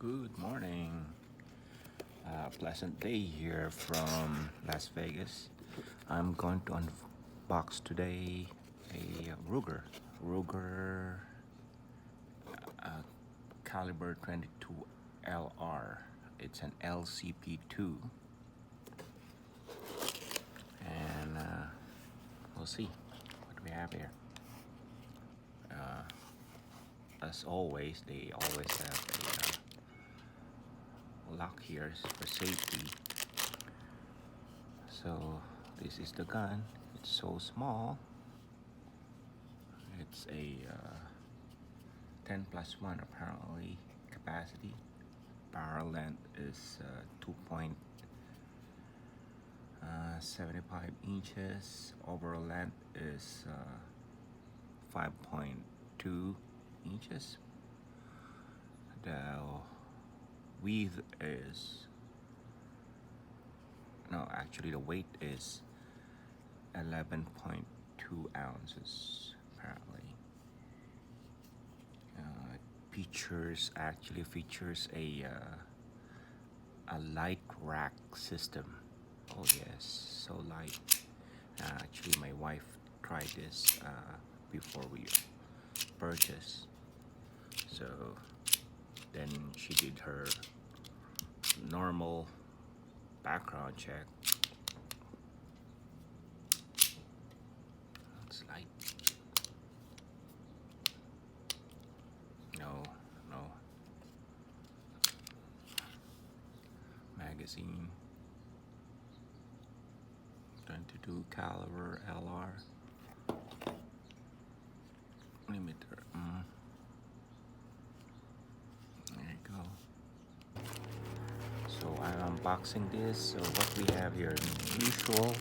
Good morning. Pleasant day here from Las Vegas. I'm going to unbox today a Ruger uh, caliber 22LR. It's an LCP II, and we'll see what we have here. As always, they always have a lock here for safety. So this is the gun. It's so small. It's a 10+1 apparently capacity. Barrel length is 2.75 inches. Overall length is 5.2 inches. The width is actually the weight is 11.2 ounces apparently. Features a light rack system. Oh yes, so light. Actually, my wife tried this before we purchased. So then she did her normal background check. It's light. No. Magazine. 22 caliber LR. Limiter. There you go. So I'm unboxing this. So what we have here, usual,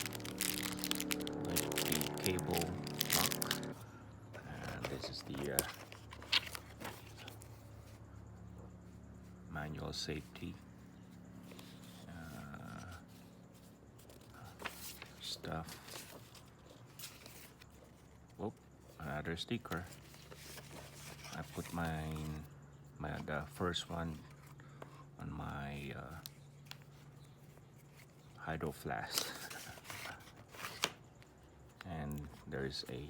like the cable lock, and this is the manual safety stuff. Whoop, another sticker. I put the first one on my hydro flask. And there's a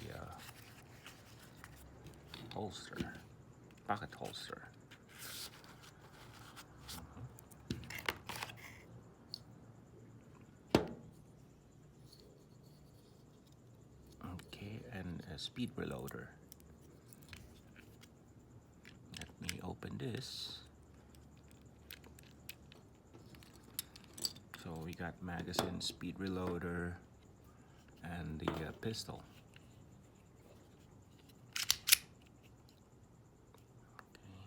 pocket holster. Okay, and a speed reloader. Let me open this. So we got magazine, speed reloader, and the pistol. Okay.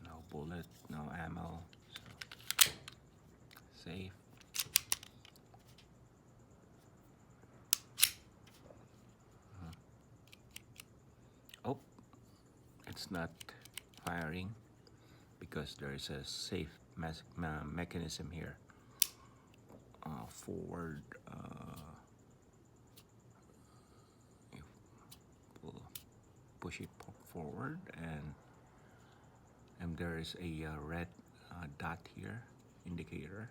No bullet, no ammo. So safe. Oh, it's not firing because there is a safe mechanism here. Forward. You push it forward, and there is a red dot here, indicator.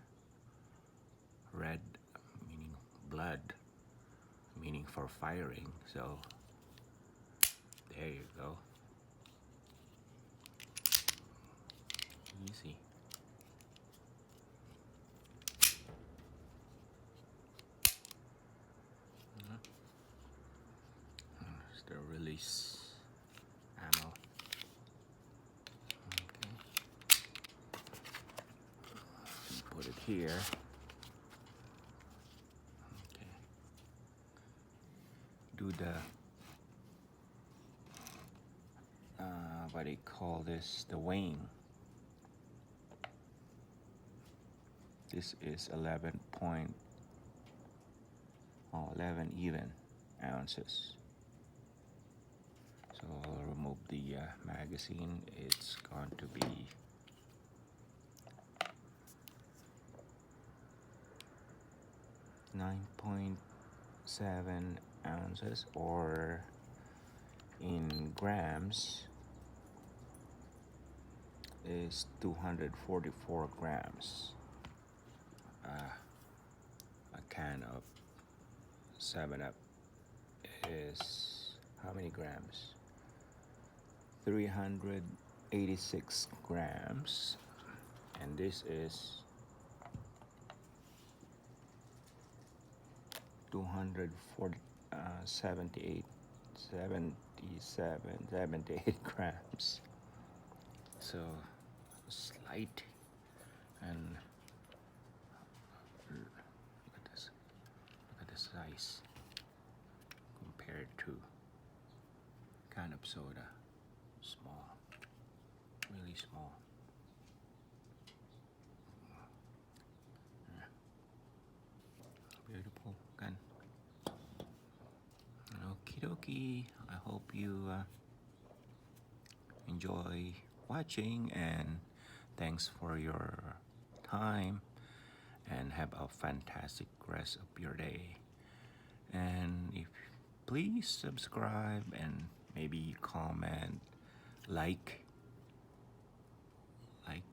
Red meaning blood, meaning for firing. So there you go. Easy. There's the release ammo. Okay. Put it here. Okay. Do the what do you call this? The weighing. This is 11 even ounces. So I'll remove the magazine. It's going to be 9.7 ounces, or in grams is 244 grams. A can of 7 Up is how many grams? 386 grams. And this is 240, 78, 77, 78 grams. So slight, and look at this. Look at the size compared to can of soda. Small, really small. Beautiful can. Okie dokie. I hope you enjoy watching, and thanks for your time, and have a fantastic rest of your day. And if please subscribe and maybe comment, like